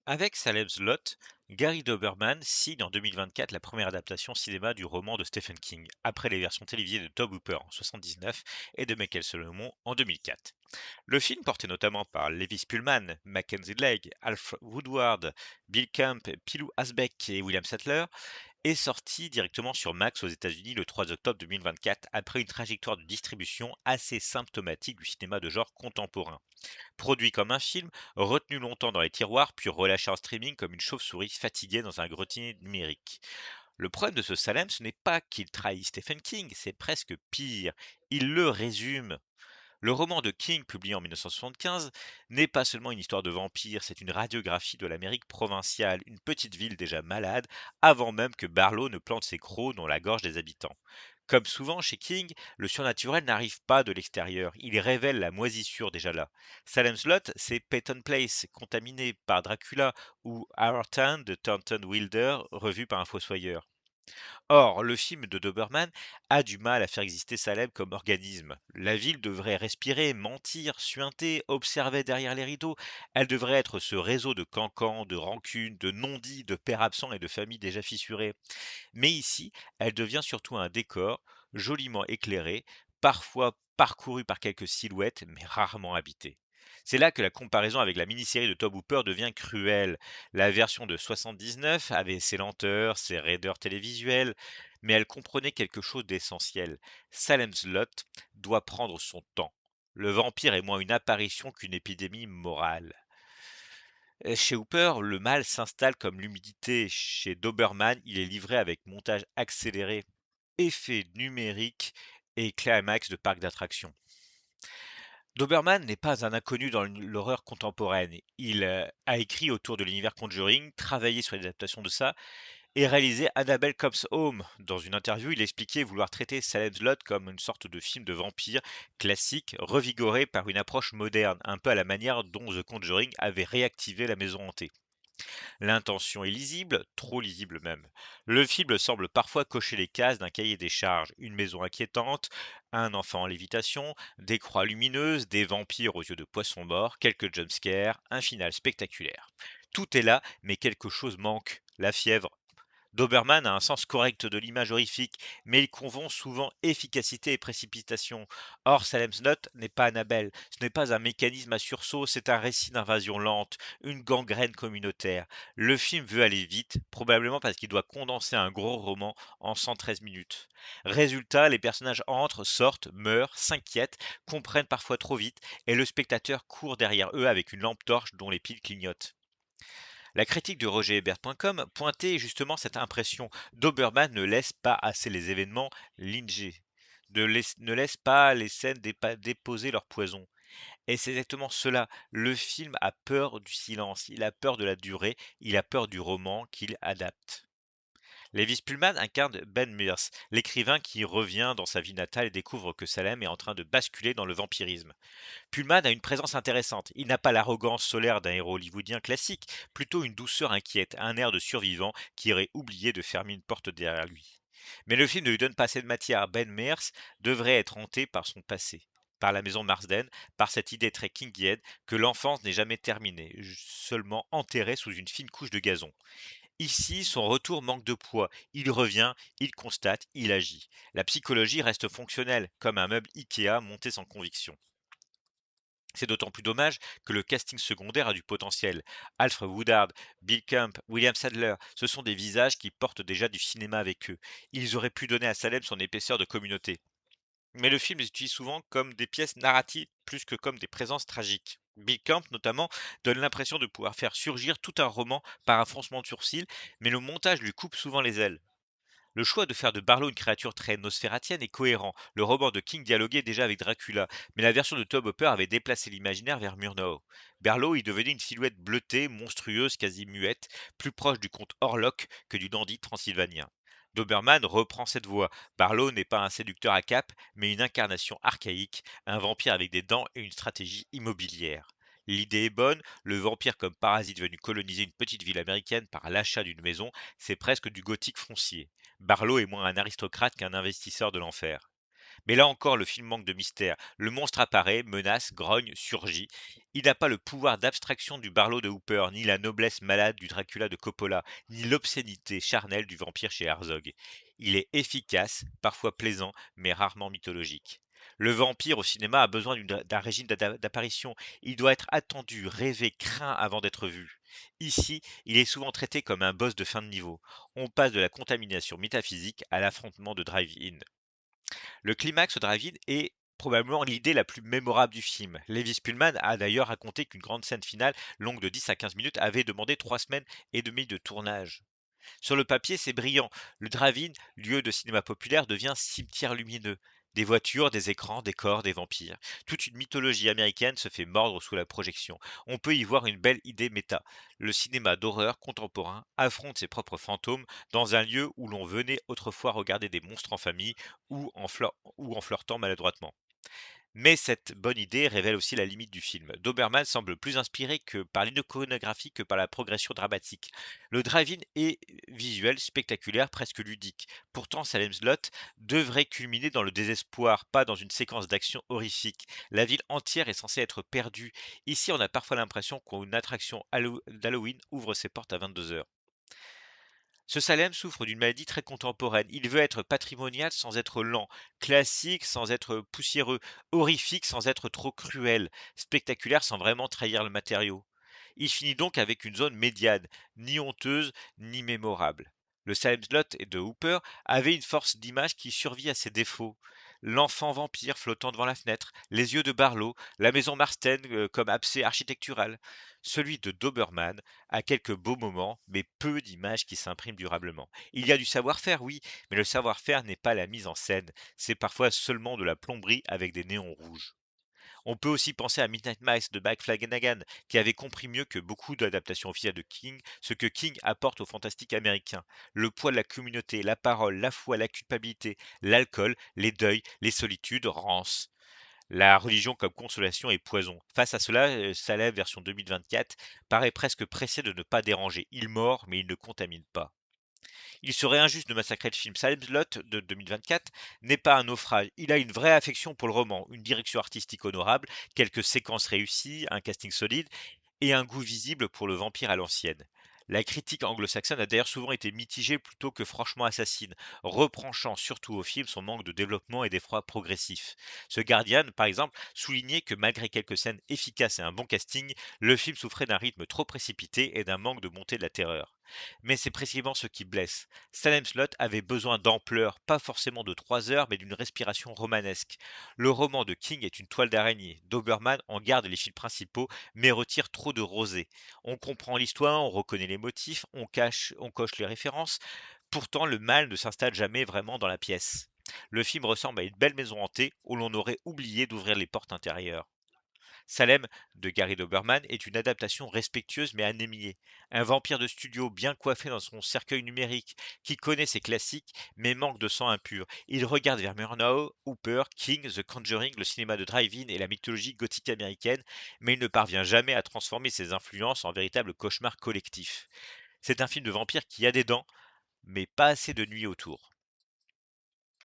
Avec Salem's Lot, Gary Doberman signe en 2024 la première adaptation cinéma du roman de Stephen King, après les versions télévisées de Tobe Hooper en 1979 et de Michael Solomon en 2004. Le film, porté notamment par Levis Pullman, Mackenzie Legg, Alfred Woodward, Bill Camp, Pilou Asbeck et William Sattler, est sorti directement sur Max aux États-Unis le 3 octobre 2024 après une trajectoire de distribution assez symptomatique du cinéma de genre contemporain. Produit comme un film, retenu longtemps dans les tiroirs, puis relâché en streaming comme une chauve-souris fatiguée dans un grenier numérique. Le problème de ce Salem, ce n'est pas qu'il trahit Stephen King, c'est presque pire. Il le résume. Le roman de King, publié en 1975, n'est pas seulement une histoire de vampire, c'est une radiographie de l'Amérique provinciale, une petite ville déjà malade, avant même que Barlow ne plante ses crocs dans la gorge des habitants. Comme souvent chez King, le surnaturel n'arrive pas de l'extérieur, il révèle la moisissure déjà là. Salem's Lot, c'est Peyton Place, contaminé par Dracula, ou Our Town de Thornton Wilder, revu par un fossoyeur. Or, le film de Doberman a du mal à faire exister Salem comme organisme. La ville devrait respirer, mentir, suinter, observer derrière les rideaux. Elle devrait être ce réseau de cancans, de rancunes, de non-dits, de pères absents et de familles déjà fissurées. Mais ici, elle devient surtout un décor, joliment éclairé, parfois parcouru par quelques silhouettes, mais rarement habité. C'est là que la comparaison avec la mini-série de Tobe Hooper devient cruelle. La version de 79 avait ses lenteurs, ses raideurs télévisuelles, mais elle comprenait quelque chose d'essentiel. Salem's Lot doit prendre son temps. Le vampire est moins une apparition qu'une épidémie morale. Chez Hooper, le mal s'installe comme l'humidité. Chez Doberman, il est livré avec montage accéléré, effets numériques et climax de parc d'attractions. Doberman n'est pas un inconnu dans l'horreur contemporaine. Il a écrit autour de l'univers Conjuring, travaillé sur l'adaptation de ça et réalisé Annabelle Comes Home. Dans une interview, il expliquait vouloir traiter Salem's Lot comme une sorte de film de vampire classique, revigoré par une approche moderne, un peu à la manière dont The Conjuring avait réactivé la maison hantée. L'intention est lisible, trop lisible même. Le film semble parfois cocher les cases d'un cahier des charges, une maison inquiétante, un enfant en lévitation, des croix lumineuses, des vampires aux yeux de poisson mort, quelques jumpscares, un final spectaculaire. Tout est là, mais quelque chose manque, la fièvre. Doberman a un sens correct de l'image horrifique, mais il confond souvent efficacité et précipitation. Or, Salem's Lot n'est pas Annabelle, ce n'est pas un mécanisme à sursaut, c'est un récit d'invasion lente, une gangrène communautaire. Le film veut aller vite, probablement parce qu'il doit condenser un gros roman en 113 minutes. Résultat, les personnages entrent, sortent, meurent, s'inquiètent, comprennent parfois trop vite, et le spectateur court derrière eux avec une lampe torche dont les piles clignotent. La critique de rogerhebert.com pointait justement cette impression. Doberman ne laisse pas assez les événements linger, ne laisse pas les scènes déposer leur poison. Et c'est exactement cela. Le film a peur du silence, il a peur de la durée, il a peur du roman qu'il adapte. Lewis Pullman incarne Ben Mears, l'écrivain qui revient dans sa vie natale et découvre que Salem est en train de basculer dans le vampirisme. Pullman a une présence intéressante. Il n'a pas l'arrogance solaire d'un héros hollywoodien classique, plutôt une douceur inquiète, un air de survivant qui aurait oublié de fermer une porte derrière lui. Mais le film ne lui donne pas assez de matière. Ben Mears devrait être hanté par son passé, par la maison Marsden, par cette idée très kingienne que l'enfance n'est jamais terminée, seulement enterrée sous une fine couche de gazon. Ici, son retour manque de poids. Il revient, il constate, il agit. La psychologie reste fonctionnelle, comme un meuble Ikea monté sans conviction. C'est d'autant plus dommage que le casting secondaire a du potentiel. Alfred Woodard, Bill Camp, William Sadler, ce sont des visages qui portent déjà du cinéma avec eux. Ils auraient pu donner à Salem son épaisseur de communauté. Mais le film les utilise souvent comme des pièces narratives plus que comme des présences tragiques. Bill Camp, notamment, donne l'impression de pouvoir faire surgir tout un roman par un froncement de sourcils, mais le montage lui coupe souvent les ailes. Le choix de faire de Barlow une créature très nosfératienne est cohérent. Le roman de King dialoguait déjà avec Dracula, mais la version de Tobe Hooper avait déplacé l'imaginaire vers Murnau. Barlow y devenait une silhouette bleutée, monstrueuse, quasi muette, plus proche du comte Orlok que du dandy transylvanien. Doberman reprend cette voie. Barlow n'est pas un séducteur à cap, mais une incarnation archaïque, un vampire avec des dents et une stratégie immobilière. L'idée est bonne, le vampire comme parasite venu coloniser une petite ville américaine par l'achat d'une maison, c'est presque du gothique foncier. Barlow est moins un aristocrate qu'un investisseur de l'enfer. Mais là encore, le film manque de mystère. Le monstre apparaît, menace, grogne, surgit. Il n'a pas le pouvoir d'abstraction du Barlow de Hooper, ni la noblesse malade du Dracula de Coppola, ni l'obscénité charnelle du vampire chez Herzog. Il est efficace, parfois plaisant, mais rarement mythologique. Le vampire au cinéma a besoin d'un régime d'apparition. Il doit être attendu, rêvé, craint avant d'être vu. Ici, il est souvent traité comme un boss de fin de niveau. On passe de la contamination métaphysique à l'affrontement de drive-in. Le climax au drive-in est probablement l'idée la plus mémorable du film. Levi Spillman a d'ailleurs raconté qu'une grande scène finale, longue de 10 à 15 minutes, avait demandé 3 semaines et demie de tournage. Sur le papier, c'est brillant. Le drive-in, lieu de cinéma populaire, devient cimetière lumineux. Des voitures, des écrans, des corps, des vampires. Toute une mythologie américaine se fait mordre sous la projection. On peut y voir une belle idée méta. Le cinéma d'horreur contemporain affronte ses propres fantômes dans un lieu où l'on venait autrefois regarder des monstres en famille ou en flirtant maladroitement. Mais cette bonne idée révèle aussi la limite du film. Doberman semble plus inspiré que par l'iconographie que par la progression dramatique. Le drive-in est visuel, spectaculaire, presque ludique. Pourtant, Salem Slot devrait culminer dans le désespoir, pas dans une séquence d'action horrifique. La ville entière est censée être perdue. Ici, on a parfois l'impression qu'une attraction d'Halloween ouvre ses portes à 22 heures. Ce Salem souffre d'une maladie très contemporaine. Il veut être patrimonial sans être lent, classique sans être poussiéreux, horrifique sans être trop cruel, spectaculaire sans vraiment trahir le matériau. Il finit donc avec une zone médiane, ni honteuse, ni mémorable. Le Salem Slot de Hooper avait une force d'image qui survit à ses défauts. L'enfant vampire flottant devant la fenêtre, les yeux de Barlow, la maison Marston comme abcès architectural. Celui de Doberman a quelques beaux moments, mais peu d'images qui s'impriment durablement. Il y a du savoir-faire, oui, mais le savoir-faire n'est pas la mise en scène, c'est parfois seulement de la plomberie avec des néons rouges. On peut aussi penser à Midnight Mass de Mike Flanagan, qui avait compris mieux que beaucoup d'adaptations officielles de King ce que King apporte au fantastique américain. Le poids de la communauté, la parole, la foi, la culpabilité, l'alcool, les deuils, les solitudes, rance. La religion comme consolation et poison. Face à cela, Saleh, version 2024, paraît presque pressé de ne pas déranger. Il mord, mais il ne contamine pas. Il serait injuste de massacrer le film. Salem Slot de 2024 n'est pas un naufrage. Il a une vraie affection pour le roman, une direction artistique honorable, quelques séquences réussies, un casting solide et un goût visible pour le vampire à l'ancienne. La critique anglo-saxonne a d'ailleurs souvent été mitigée plutôt que franchement assassine, reprochant surtout au film son manque de développement et d'effroi progressif. Ce Guardian, par exemple, soulignait que malgré quelques scènes efficaces et un bon casting, le film souffrait d'un rythme trop précipité et d'un manque de montée de la terreur. Mais c'est précisément ce qui blesse. Salem Slot avait besoin d'ampleur, pas forcément de 3 heures, mais d'une respiration romanesque. Le roman de King est une toile d'araignée. Doberman en garde les fils principaux, mais retire trop de rosée. On comprend l'histoire, on reconnaît les motifs, on coche les références. Pourtant, le mal ne s'installe jamais vraiment dans la pièce. Le film ressemble à une belle maison hantée où l'on aurait oublié d'ouvrir les portes intérieures. Salem de Gary Doberman est une adaptation respectueuse mais anémiée. Un vampire de studio bien coiffé dans son cercueil numérique, qui connaît ses classiques mais manque de sang impur. Il regarde vers Murnau, Hooper, King, The Conjuring, le cinéma de drive-in et la mythologie gothique américaine, mais il ne parvient jamais à transformer ses influences en véritable cauchemar collectif. C'est un film de vampire qui a des dents, mais pas assez de nuit autour.